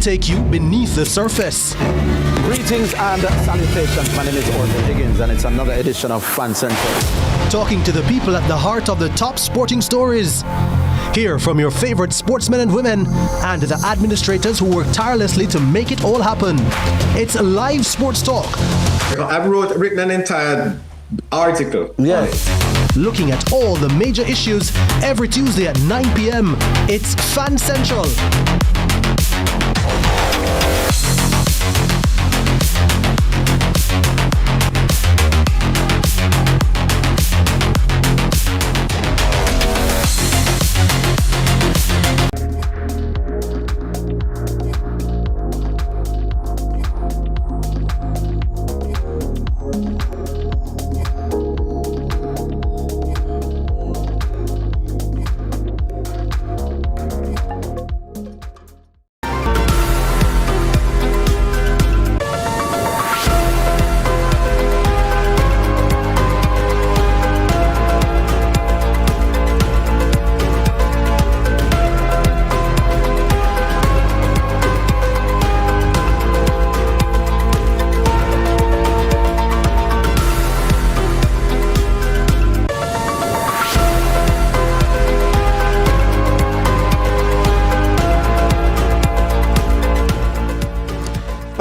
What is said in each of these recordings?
take you beneath the surface. Greetings and salutations. My name is Orville Higgins and it's another edition of Fan Central. Talking to the people at the heart of the top sporting stories. Hear from your favorite sportsmen and women and the administrators who work tirelessly to make it all happen. It's live sports talk. I've written an entire article. Yes. Looking at all the major issues every Tuesday at 9 p.m. It's Fan Central.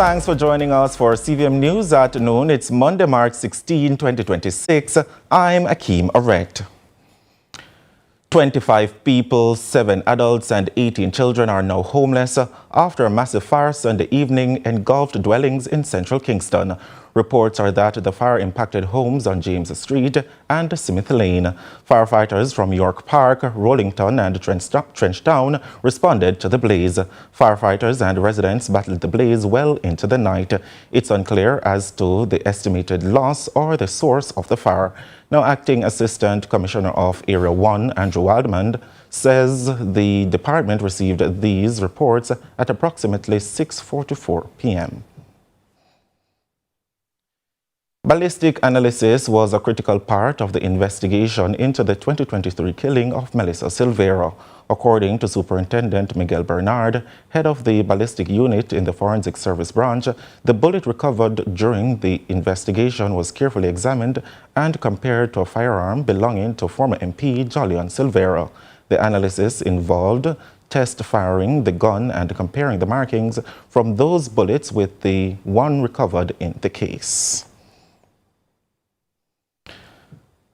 Thanks for joining us for CVM News at Noon. It's Monday, March 16, 2026. I'm Akeem Aret. 25 people, 7 adults and 18 children are now homeless after a massive fire Sunday evening engulfed dwellings in central Kingston. Reports are that the fire impacted homes on James Street and Smith Lane. Firefighters from York Park, Rollington and Trenchtown responded to the blaze. Firefighters and residents battled the blaze well into the night. It's unclear as to the estimated loss or the source of the fire. Now, Acting Assistant Commissioner of Area 1, Andrew Wildman, says the department received these reports at approximately 6:44 p.m. Ballistic analysis was a critical part of the investigation into the 2023 killing of Melissa Silvera. According to Superintendent Miguel Bernard, head of the ballistic unit in the Forensic Service Branch, the bullet recovered during the investigation was carefully examined and compared to a firearm belonging to former MP Jolyon Silvera. The analysis involved test firing the gun and comparing the markings from those bullets with the one recovered in the case.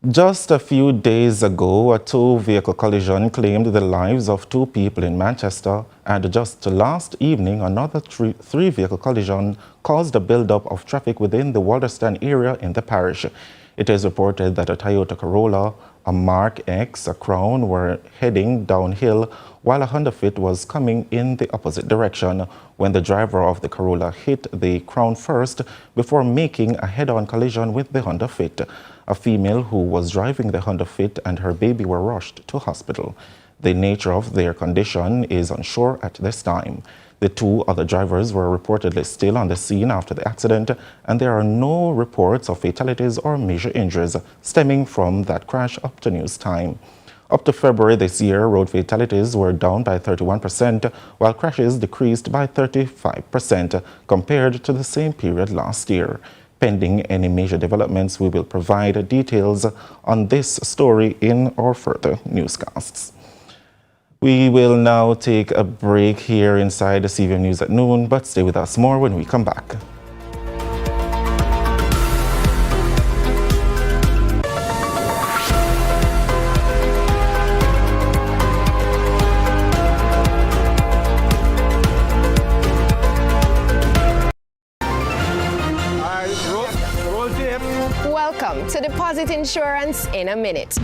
Just a few days ago, a two-vehicle collision claimed the lives of 2 people in Manchester, and just last evening, another three-vehicle collision caused a build-up of traffic within the Walderston area in the parish. It is reported that a Toyota Corolla, a Mark X, a Crown were heading downhill while a Honda Fit was coming in the opposite direction when the driver of the Corolla hit the Crown first before making a head-on collision with the Honda Fit. A female who was driving the Honda Fit and her baby were rushed to hospital. The nature of their condition is unsure at this time. The 2 other drivers were reportedly still on the scene after the accident, and there are no reports of fatalities or major injuries stemming from that crash up to news time. Up to February this year, road fatalities were down by 31%, while crashes decreased by 35% compared to the same period last year. Pending any major developments, we will provide details on this story in our further newscasts. We will now take a break here inside the CVM News at Noon, but stay with us more when we come back. Welcome to Deposit Insurance in a Minute.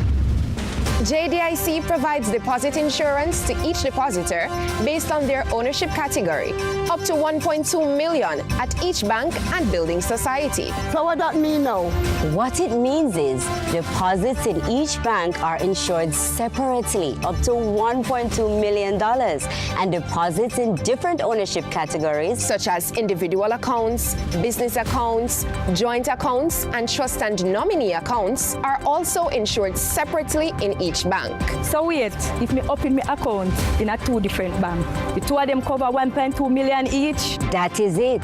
JDIC provides deposit insurance to each depositor based on their ownership category, up to $1.2 million at each bank and building society. So what that mean now? What it means is deposits in each bank are insured separately, up to $1.2 million, and deposits in different ownership categories, such as individual accounts, business accounts, joint accounts, and trust and nominee accounts, are also insured separately in each each bank. So wait, if me open my account in a 2 different bank, the 2 of them cover 1.2 million each? That is it.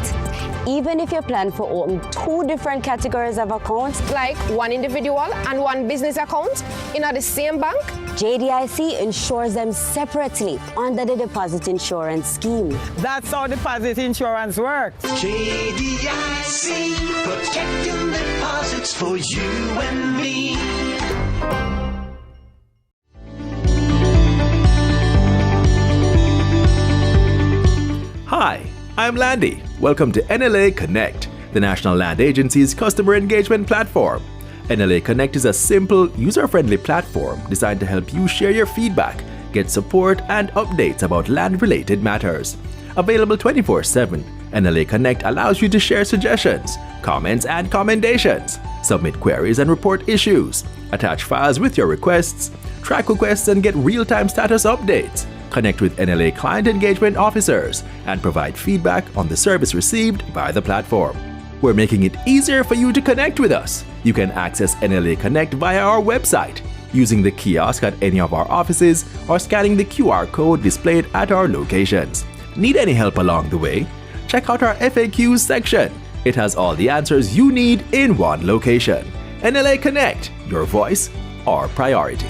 Even if you plan for open 2 different categories of accounts, Like 1 individual and 1 business account in the same bank, JDIC insures them separately under the deposit insurance scheme. That's how deposit insurance works. JDIC, protecting deposits for you and me. Hi, I'm Landy. Welcome to NLA Connect, the National Land Agency's customer engagement platform. NLA Connect is a simple, user-friendly platform designed to help you share your feedback, get support, and updates about land-related matters. Available 24/7, NLA Connect allows you to share suggestions, comments, and commendations, submit queries and report issues, attach files with your requests, track requests and get real-time status updates, connect with NLA client engagement officers, and provide feedback on the service received by the platform. We're making it easier for you to connect with us. You can access NLA Connect via our website, using the kiosk at any of our offices, or scanning the QR code displayed at our locations. Need any help along the way? Check out our FAQs section. It has all the answers you need in one location. NLA Connect, your voice, our priority.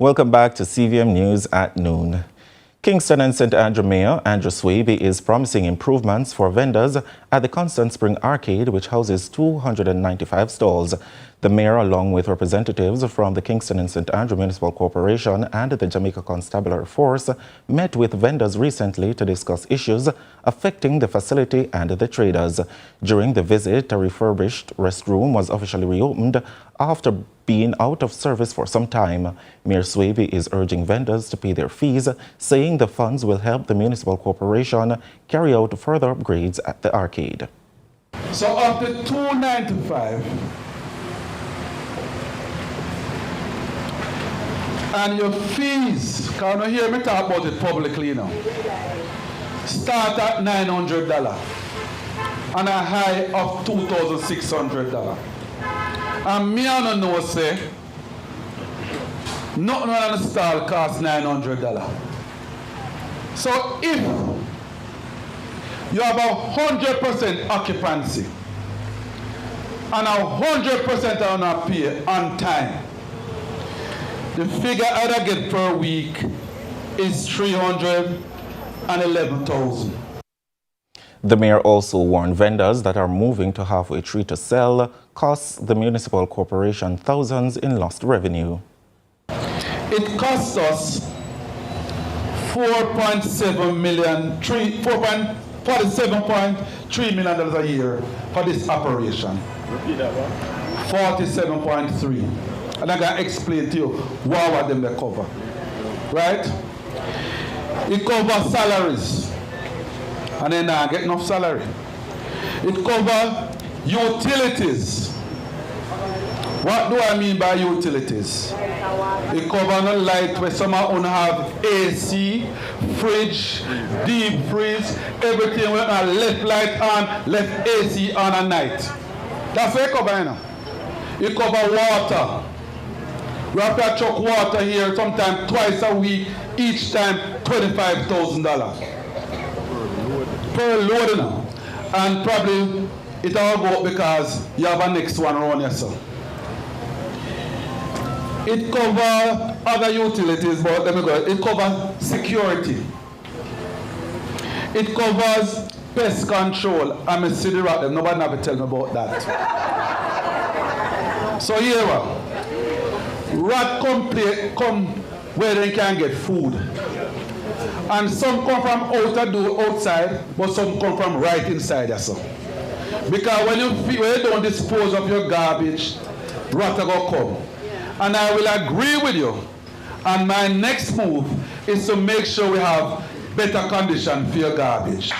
Welcome back to CVM News at Noon. Kingston and St. Andrew Mayor Andrew Swaby is promising improvements for vendors at the Constant Spring Arcade, which houses 295 stalls. The mayor, along with representatives from the Kingston and St. Andrew Municipal Corporation and the Jamaica Constabulary Force, met with vendors recently to discuss issues affecting the facility and the traders. During the visit, a refurbished restroom was officially reopened after being out of service for some time. Mayor Swaby is urging vendors to pay their fees, saying the funds will help the municipal corporation carry out further upgrades at the arcade. So of the 295, and your fees, can you hear me talk about it publicly now? Start at $900 and a high of $2,600. And me I don't know say, nothing on the stall costs $900. So if you have 100% occupancy and 100% on a pay on time, the figure I get per week is $311,000. The mayor also warned vendors that are moving to halfway tree to sell costs the municipal corporation thousands in lost revenue. It costs us $47.3 million a year for this operation. Repeat that one. 47.3. And I'm going to explain to you what them they cover. Right? It covers salaries. And then I get enough salary. It covers utilities. What do I mean by utilities? It covers no light where some of have AC, fridge, deep freeze, everything with a left light on, left AC on at night. That's what it covers. It covers water. We have to chuck water here sometimes twice a week, each time $25,000 per load now. And probably it all go up because you have a next one around yourself. It covers other utilities, but let me go. It covers security. It covers pest control. I'm a city rat, nobody never tell me about that. So here, rat come where they can get food. And some come from outside, but some come from right inside yourself. Because when you don't dispose of your garbage, rat will come. And I will agree with you. And my next move is to make sure we have better condition for your garbage.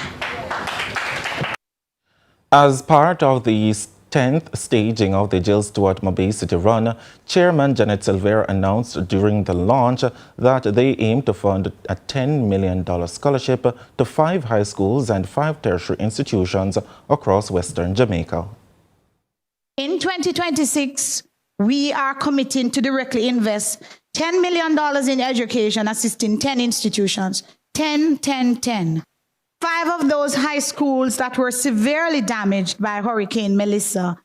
As part of the 10th staging of the Jill Stewart Mobay City Run, Chairman Janet Silvera announced during the launch that they aim to fund a $10 million scholarship to 5 high schools and 5 tertiary institutions across Western Jamaica. In 2026, we are committing to directly invest $10 million in education, assisting 10 institutions. 10. 5 of those high schools that were severely damaged by Hurricane Melissa,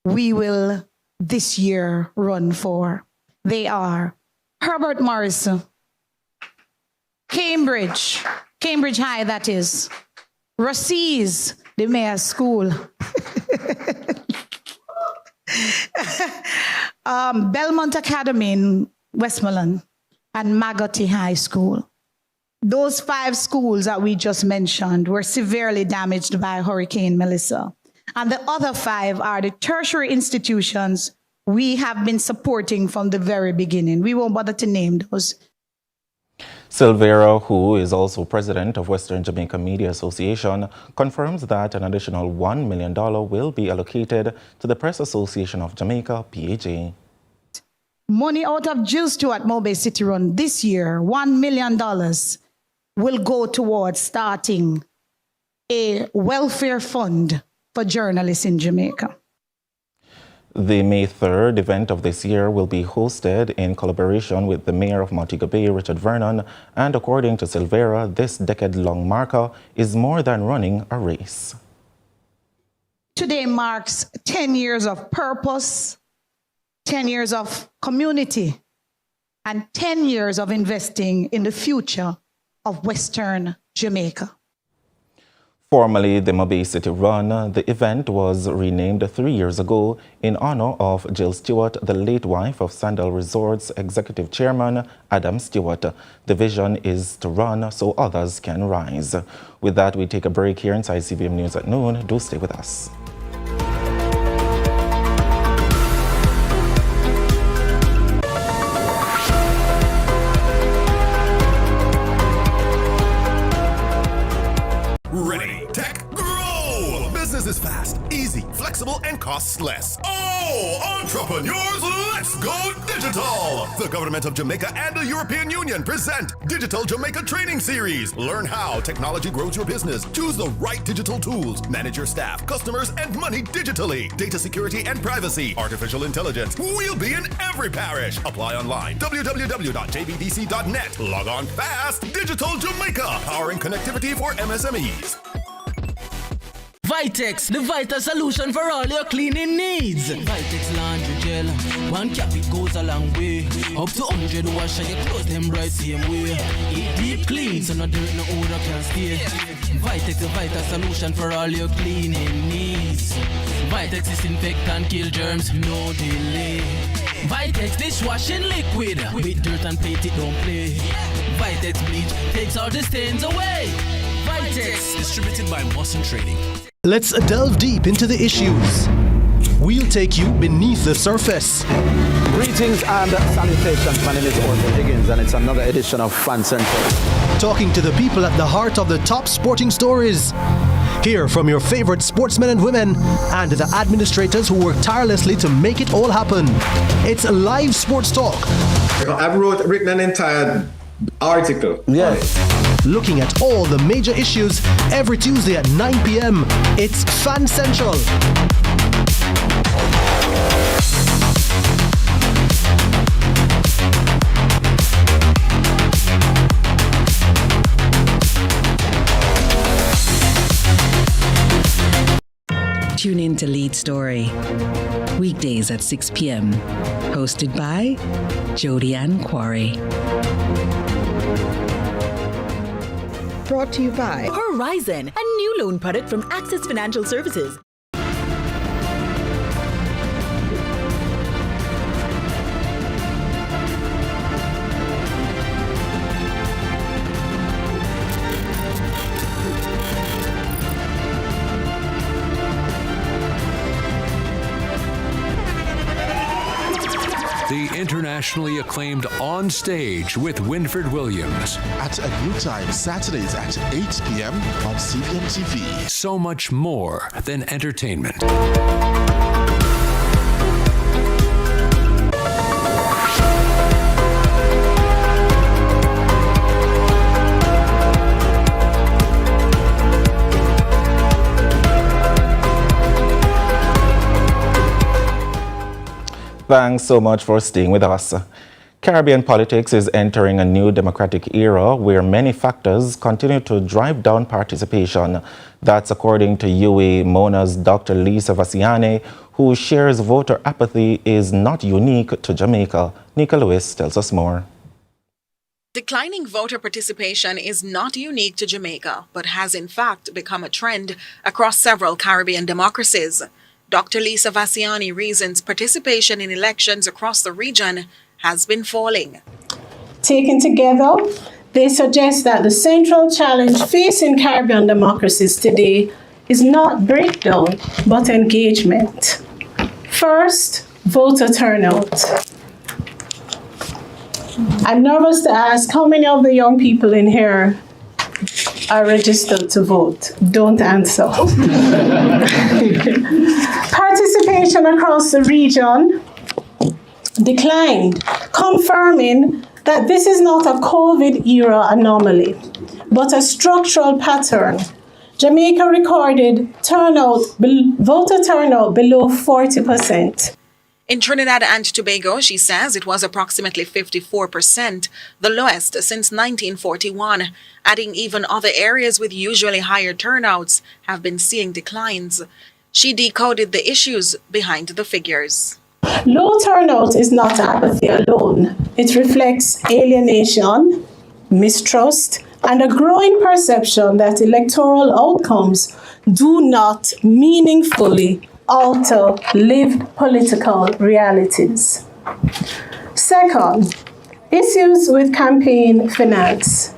we will this year run for. They are Herbert Morris, Cambridge High, that is, Rossies, the mayor's school, Belmont Academy in Westmoreland, and Magotty High School. Those 5 schools that we just mentioned were severely damaged by Hurricane Melissa. And the other 5 are the tertiary institutions we have been supporting from the very beginning. We won't bother to name those. Silvera, who is also president of Western Jamaica Media Association, confirms that an additional $1 million will be allocated to the Press Association of Jamaica, PAJ. Money out of Jill Stewart Mobay City Run this year, $1 million, will go towards starting a welfare fund for journalists in Jamaica. The May 3rd event of this year will be hosted in collaboration with the Mayor of Montego Bay, Richard Vernon, and according to Silvera, this decade-long marker is more than running a race. Today marks 10 years of purpose, 10 years of community, and 10 years of investing in the future of Western Jamaica. Formerly the Mobay City Run, the event was renamed 3 years ago in honor of Jill Stewart, the late wife of Sandal Resorts Executive Chairman Adam Stewart. The vision is to run so others can rise. With that, we take a break here inside CVM News at Noon. Do stay with us. Ready, tech, grow! Business is fast, easy, flexible, and costs less. Oh, entrepreneurs, let's go digital! The Government of Jamaica and the European Union present Digital Jamaica Training Series. Learn how technology grows your business. Choose the right digital tools. Manage your staff, customers, and money digitally. Data security and privacy. Artificial intelligence. We'll be in every parish. Apply online. www.jbdc.net. Log on fast. Digital Jamaica. Powering connectivity for MSMEs. Vitex, the vital solution for all your cleaning needs. Vitex laundry gel, 1 cap it goes a long way. Up to 100 wash and your clothes them right same way. It deep clean so no dirt no odor can stay. Vitex, the vital solution for all your cleaning needs. Vitex disinfect and kill germs, no delay. Vitex dishwashing liquid, with dirt and paint it don't play. Vitex bleach takes all the stains away. Vitex, distributed by Mossen Trading. Let's delve deep into the issues. We'll take you beneath the surface. Greetings and salutations. My name is Orville Higgins, and it's another edition of Fan Central. Talking to the people at the heart of the top sporting stories. Hear from your favorite sportsmen and women and the administrators who work tirelessly to make it all happen. It's live sports talk. I've written an entire article. Yes. Looking at all the major issues every Tuesday at 9 p.m. It's Fan Central. Tune in to Lead Story, weekdays at 6 p.m. Hosted by Jody-Ann Quarry. Brought to you by Horizon, a new loan product from Access Financial Services. the internationally acclaimed On Stage with Winfred Williams. At a new time, Saturdays at 8 p.m. on CVM TV. So much more than entertainment. Thanks so much for staying with us. Caribbean politics is entering a new democratic era where many factors continue to drive down participation. That's according to UA Mona's Dr. Lisa Vassiani, who shares voter apathy is not unique to Jamaica. Nika Lewis tells us more. Declining voter participation is not unique to Jamaica, but has in fact become a trend across several Caribbean democracies. Dr. Lisa Vassiani reasons participation in elections across the region has been falling. Taken together, they suggest that the central challenge facing Caribbean democracies today is not breakdown, but engagement. First, voter turnout. I'm nervous to ask how many of the young people in here are registered to vote. Don't answer. Participation across the region declined, confirming that this is not a COVID-era anomaly, but a structural pattern. Jamaica recorded voter turnout below 40%. In Trinidad and Tobago, she says it was approximately 54%, the lowest since 1941, adding even other areas with usually higher turnouts have been seeing declines. She decoded the issues behind the figures. Low turnout is not apathy alone. It reflects alienation, mistrust, and a growing perception that electoral outcomes do not meaningfully alter lived political realities. Second, issues with campaign finance.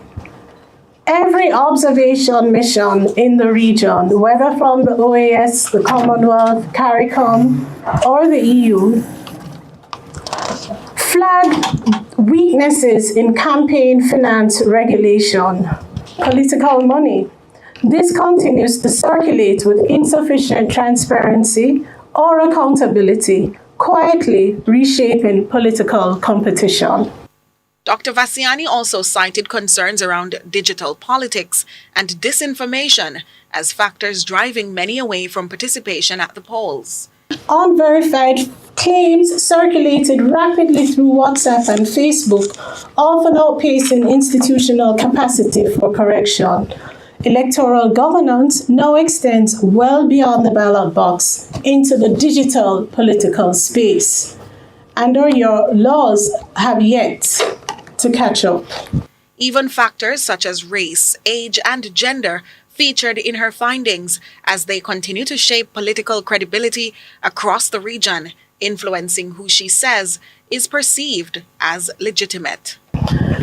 Every observation mission in the region, whether from the OAS, the Commonwealth, CARICOM, or the EU, flagged weaknesses in campaign finance regulation, political money. This continues to circulate with insufficient transparency or accountability, quietly reshaping political competition. Dr. Vassiani also cited concerns around digital politics and disinformation as factors driving many away from participation at the polls. Unverified claims circulated rapidly through WhatsApp and Facebook, often outpacing institutional capacity for correction. Electoral governance now extends well beyond the ballot box into the digital political space, and our laws have yet to catch up. Even factors such as race, age, and gender featured in her findings as they continue to shape political credibility across the region, influencing who she says is perceived as legitimate.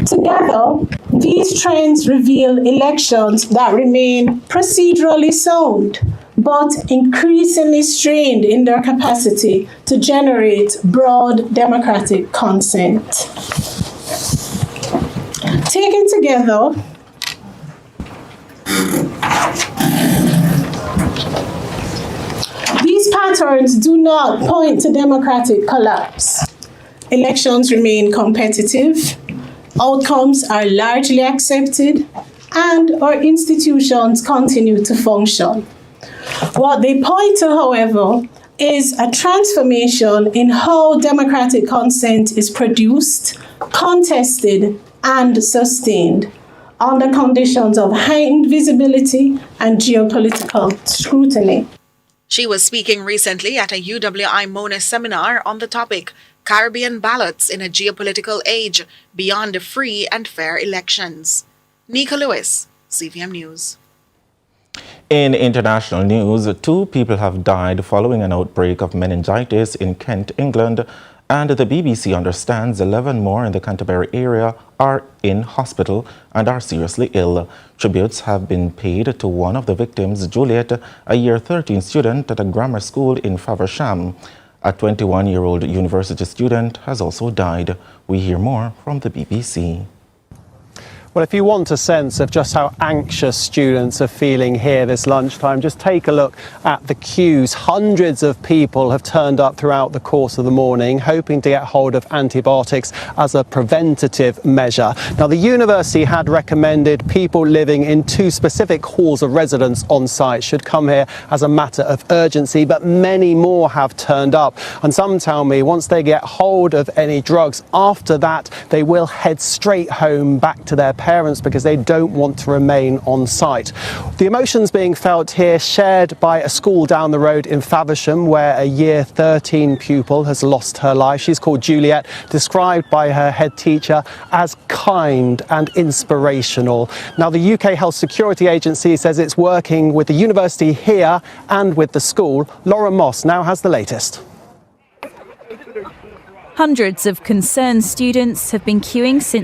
Together, these trends reveal elections that remain procedurally sound, but increasingly strained in their capacity to generate broad democratic consent. Taken together, these patterns do not point to democratic collapse. Elections remain competitive, outcomes are largely accepted, and our institutions continue to function. What they point to, however, is a transformation in how democratic consent is produced, contested, and sustained under conditions of heightened visibility and geopolitical scrutiny. She was speaking recently at a UWI Mona seminar on the topic, Caribbean Ballots in a Geopolitical Age Beyond Free and Fair Elections. Nika Lewis, CVM News. In international news, 2 people have died following an outbreak of meningitis in Kent, England, and the BBC understands 11 more in the Canterbury area are in hospital and are seriously ill. Tributes have been paid to one of the victims, Juliet, a year 13 student at a grammar school in Faversham. A 21-year-old university student has also died. We hear more from the BBC. Well, if you want a sense of just how anxious students are feeling here this lunchtime, just take a look at the queues. Hundreds of people have turned up throughout the course of the morning, hoping to get hold of antibiotics as a preventative measure. Now, the university had recommended people living in 2 specific halls of residence on site should come here as a matter of urgency, but many more have turned up. And some tell me once they get hold of any drugs, after that, they will head straight home back to their parents because they don't want to remain on site. The emotions being felt here shared by a school down the road in Faversham where a year 13 pupil has lost her life. She's called Juliet, described by her head teacher as kind and inspirational. Now, the UK Health Security Agency says it's working with the university here and with the school. Laura Moss now has the latest. Hundreds of concerned students have been queuing since